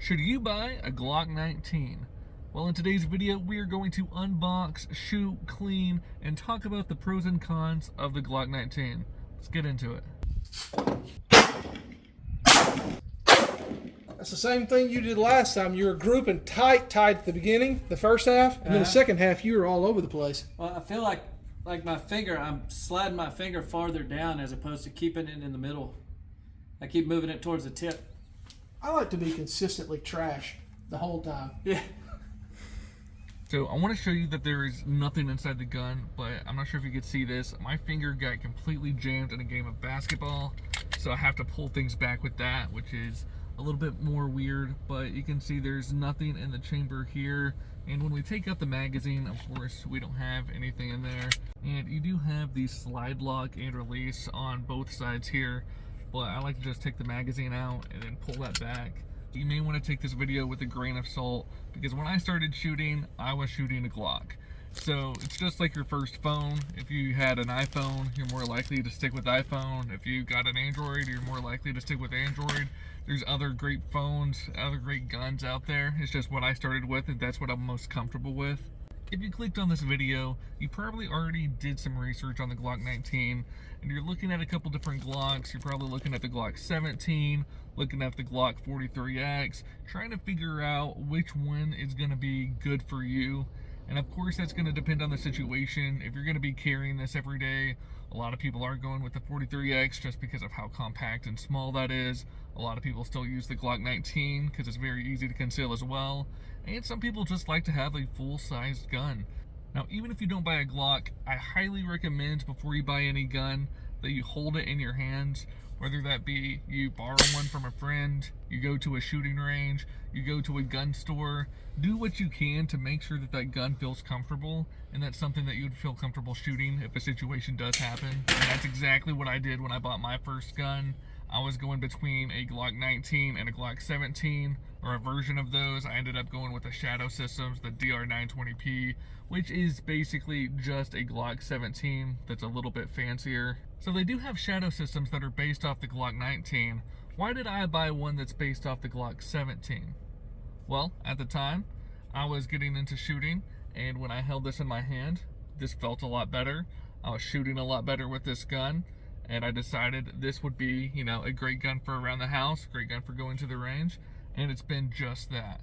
Should you buy a Glock 19? Well, in today's video, we are going to unbox, shoot, clean, and talk about the pros and cons of the Glock 19. Let's get into it. That's the same thing you did last time. You were grouping tight at the beginning, the first half, and then the second half you were all over the place. Well, I feel like my finger, I'm sliding my finger farther down as opposed to keeping it in the middle. I keep moving it towards the tip. I like to be consistently trash the whole time. Yeah. So I want to show you that there is nothing inside the gun, but I'm not sure if you could see this. My finger got completely jammed in a game of basketball, so I have to pull things back with that, which is a little bit more weird, but you can see there's nothing in the chamber here. And when we take out the magazine, of course, we don't have anything in there. And you do have the slide lock and release on both sides here, but I like to just take the magazine out and then pull that back. You may want to take this video with a grain of salt, because when I started shooting, I was shooting a Glock. So it's just like your first phone. If you had an iPhone, you're more likely to stick with iPhone. If you got an Android, you're more likely to stick with Android. There's other great phones, other great guns out there. It's just what I started with, and that's what I'm most comfortable with. If you clicked on this video, you probably already did some research on the Glock 19, and you're looking at a couple different Glocks. You're probably looking at the Glock 17, looking at the Glock 43X, trying to figure out which one is going to be good for you. And of course, that's going to depend on the situation. If you're going to be carrying this every day, a lot of people are going with the 43X just because of how compact and small that is. A lot of people still use the Glock 19 because it's very easy to conceal as well. And some people just like to have a full-sized gun. Now, even if you don't buy a Glock, I highly recommend before you buy any gun that you hold it in your hands. Whether that be you borrow one from a friend, you go to a shooting range, you go to a gun store, do what you can to make sure that that gun feels comfortable, and that's something that you would feel comfortable shooting if a situation does happen. And that's exactly what I did when I bought my first gun. I was going between a Glock 19 and a Glock 17, or a version of those. I ended up going with the Shadow Systems, the DR920P, which is basically just a Glock 17 that's a little bit fancier. So they do have Shadow Systems that are based off the Glock 19. Why did I buy one that's based off the Glock 17? Well, at the time, I was getting into shooting, and when I held this in my hand, this felt a lot better. I was shooting a lot better with this gun, and I decided this would be, a great gun for around the house, a great gun for going to the range, and it's been just that.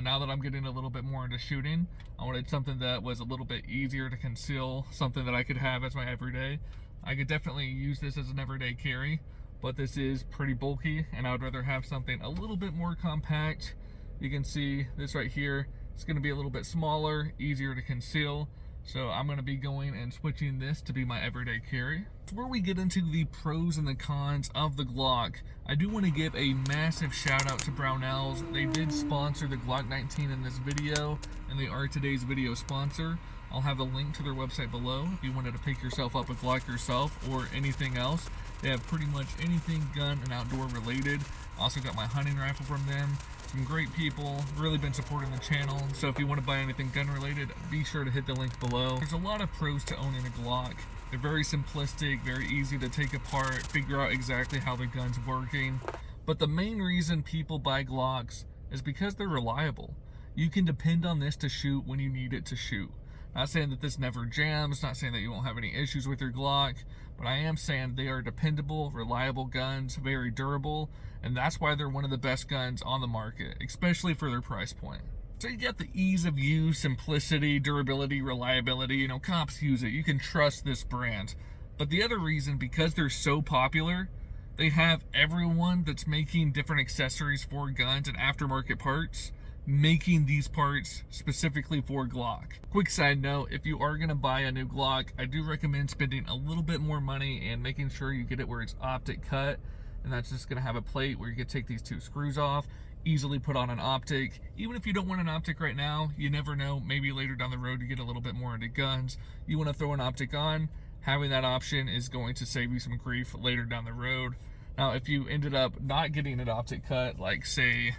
Now that I'm getting a little bit more into shooting, I wanted something that was a little bit easier to conceal, something that I could have as my everyday. I could definitely use this as an everyday carry, but this is pretty bulky, and I would rather have something a little bit more compact. You can see this right here. It's going to be a little bit smaller, easier to conceal. So I'm going to be going and switching this to be my everyday carry. Before we get into the pros and the cons of the Glock, I do want to give a massive shout out to Brownells. They did sponsor the Glock 19 in this video, and they are today's video sponsor. I'll have a link to their website below if you wanted to pick yourself up a Glock yourself or anything else. They have pretty much anything gun and outdoor related. Also got my hunting rifle from them. Some great people, really been supporting the channel, so if you want to buy anything gun related, be sure to hit the link below. There's a lot of pros to owning a Glock. They're very simplistic, very easy to take apart, figure out exactly how the gun's working. But the main reason people buy Glocks is because they're reliable. You can depend on this to shoot when you need it to shoot. Not saying that this never jams, not saying that you won't have any issues with your Glock, but I am saying they are dependable, reliable guns, very durable, and that's why they're one of the best guns on the market, especially for their price point. So you get the ease of use, simplicity, durability, reliability. Cops use it. You can trust this brand. But the other reason, because they're so popular, they have everyone that's making different accessories for guns and aftermarket parts making these parts specifically for Glock. Quick side note, if you are going to buy a new Glock, I do recommend spending a little bit more money and making sure you get it where it's optic cut, and that's just going to have a plate where you can take these two screws off, easily put on an optic. Even if you don't want an optic right now, you never know, maybe later down the road you get a little bit more into guns, you want to throw an optic on, having that option is going to save you some grief later down the road. Now, if you ended up not getting an optic cut, like say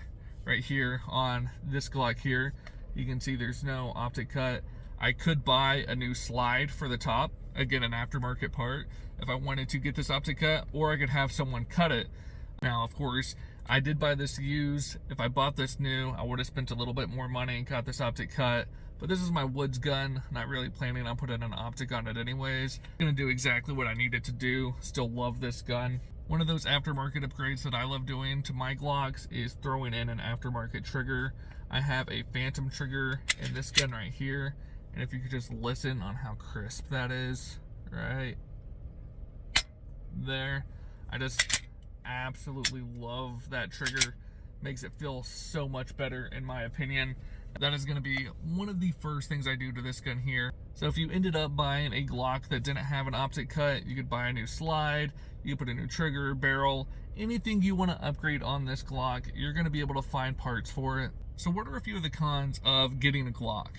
right here on this Glock here, you can see there's no optic cut. I could buy a new slide for the top, again an aftermarket part, if I wanted to get this optic cut, or I could have someone cut it. Now, of course, I did buy this used. If I bought this new, I would have spent a little bit more money and got this optic cut. But this is my woods gun. Not really planning on putting an optic on it anyways. Gonna do exactly what I needed to do. Still love this gun. One of those aftermarket upgrades that I love doing to my Glocks is throwing in an aftermarket trigger. I have a phantom trigger in this gun right here. And if you could just listen on how crisp that is, right there. I just absolutely love that trigger. Makes it feel so much better in my opinion. That is going to be one of the first things I do to this gun here. So if you ended up buying a Glock that didn't have an optic cut, you could buy a new slide, you could put a new trigger, barrel, anything you want to upgrade on this Glock, you're going to be able to find parts for it. So what are a few of the cons of getting a Glock?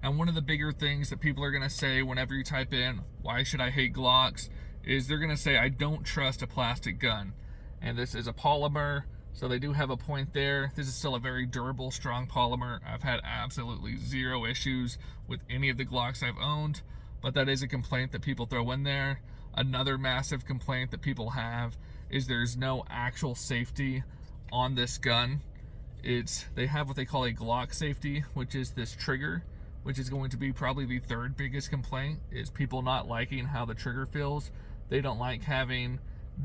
And one of the bigger things that people are going to say whenever you type in, why should I hate Glocks, is they're going to say, I don't trust a plastic gun. And this is a polymer, so they do have a point there. This is still a very durable, strong polymer. I've had absolutely zero issues with any of the Glocks I've owned, but that is a complaint that people throw in there. Another massive complaint that people have is there's no actual safety on this gun. They have what they call a Glock safety, which is this trigger, which is going to be probably the third biggest complaint, is people not liking how the trigger feels. They don't like having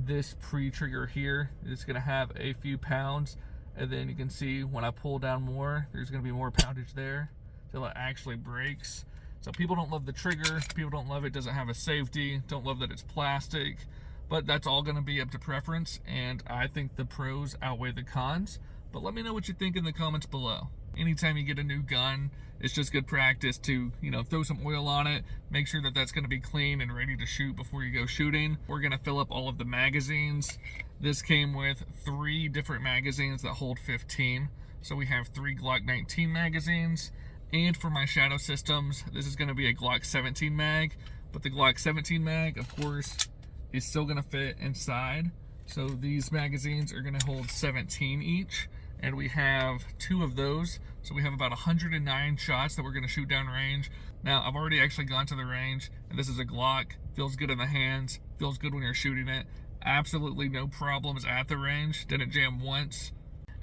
this pre-trigger here. It's going to have a few pounds, and then you can see when I pull down more, there's going to be more poundage there till it actually breaks. So people don't love the trigger, people don't love it doesn't have a safety, don't love that it's plastic, but that's all going to be up to preference, and I think the pros outweigh the cons. But let me know what you think in the comments below. Anytime you get a new gun, it's just good practice to, throw some oil on it, make sure that that's going to be clean and ready to shoot before you go shooting. We're going to fill up all of the magazines. This came with 3 different magazines that hold 15. So we have 3 Glock 19 magazines. And for my shadow systems, this is going to be a Glock 17 mag. But the Glock 17 mag, of course, is still going to fit inside. So these magazines are going to hold 17 each. And we have 2 of those, so we have about 109 shots that we're going to shoot down range. Now, I've already actually gone to the range, and this is a Glock. Feels good in the hands, feels good when you're shooting it. Absolutely no problems at the range, didn't jam once.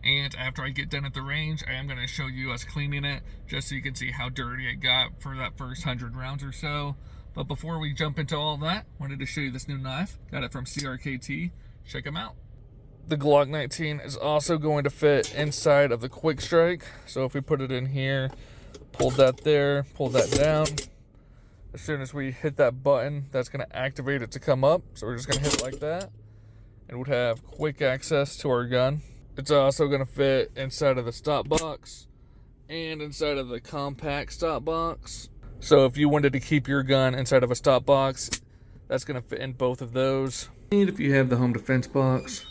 And after I get done at the range, I am going to show you us cleaning it, just so you can see how dirty it got for that first 100 rounds or so. But before we jump into all that, wanted to show you this new knife. Got it from CRKT. Check them out. The Glock 19 is also going to fit inside of the Quick Strike. So if we put it in here, pull that there, pull that down. As soon as we hit that button, that's going to activate it to come up. So we're just going to hit it like that. And we'd have quick access to our gun. It's also going to fit inside of the stop box and inside of the compact stop box. So if you wanted to keep your gun inside of a stop box, that's going to fit in both of those. And if you have the home defense box,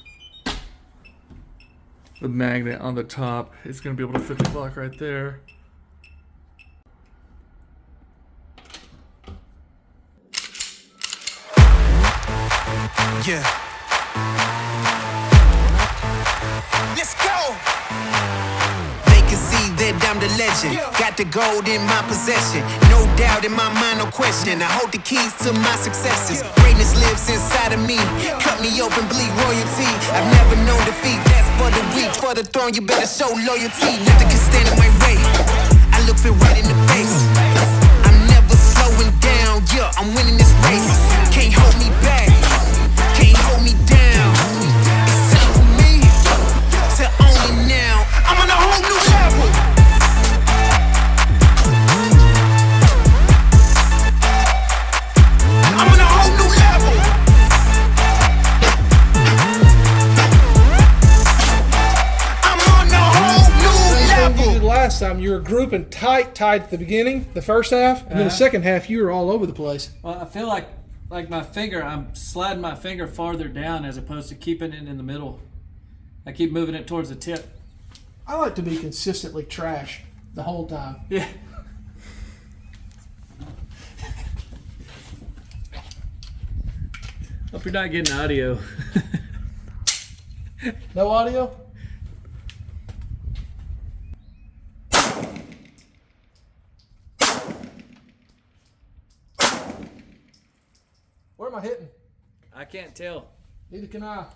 the magnet on the top is going to be able to fit the Glock right there. Yeah. Let's go. They can see that I'm the legend. Got the gold in my possession. No doubt in my mind, no question. I hold the keys to my successes. Greatness lives inside of me. Cut me open, bleed royalty. I've never known defeat. That's for the weak. For the throne, you better show loyalty. Nothing can stand in my way. I look it right in the face. I'm never slowing down. Yeah, I'm winning this race. Can't hold me back. Can't hold me down. It's time for me to own it now. I'm on a whole new level. I'm on a whole new level. I'm on a whole new level. You did last time, you were grouping tight at the beginning, the first half, and then the second half, you were all over the place. Well, I feel like my finger, I'm sliding my finger farther down as opposed to keeping it in the middle. I keep moving it towards the tip. I like to be consistently trash the whole time. Yeah. Hope you're not getting audio. No audio? Where am I hitting? I can't tell. Neither can I.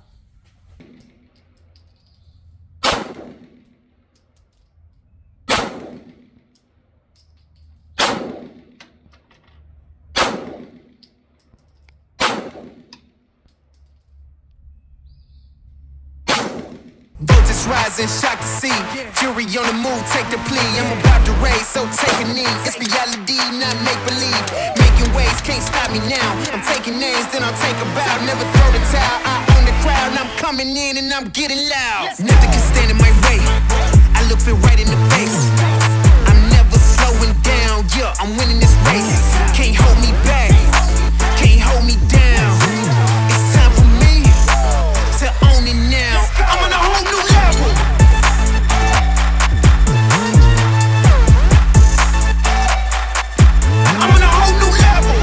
rising, shocked to see. Jury on the move, take the plea. I'm about to raise, so take a knee. It's reality, not make believe. Making waves, can't stop me now. I'm taking names, then I'll take a bow. Never throw the towel, I own the crowd. And I'm coming in and I'm getting loud. Nothing can stand in my way. I look it right in the face. I'm never slowing down, yeah, I'm winning this race. Can't hold me back, can't hold me down. It's time for me to own it now. I'm on a whole new level. I'm on a whole new level.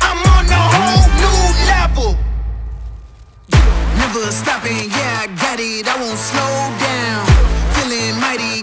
I'm on a whole new level. Never stopping, yeah, I got it, I won't slow down. Feeling mighty,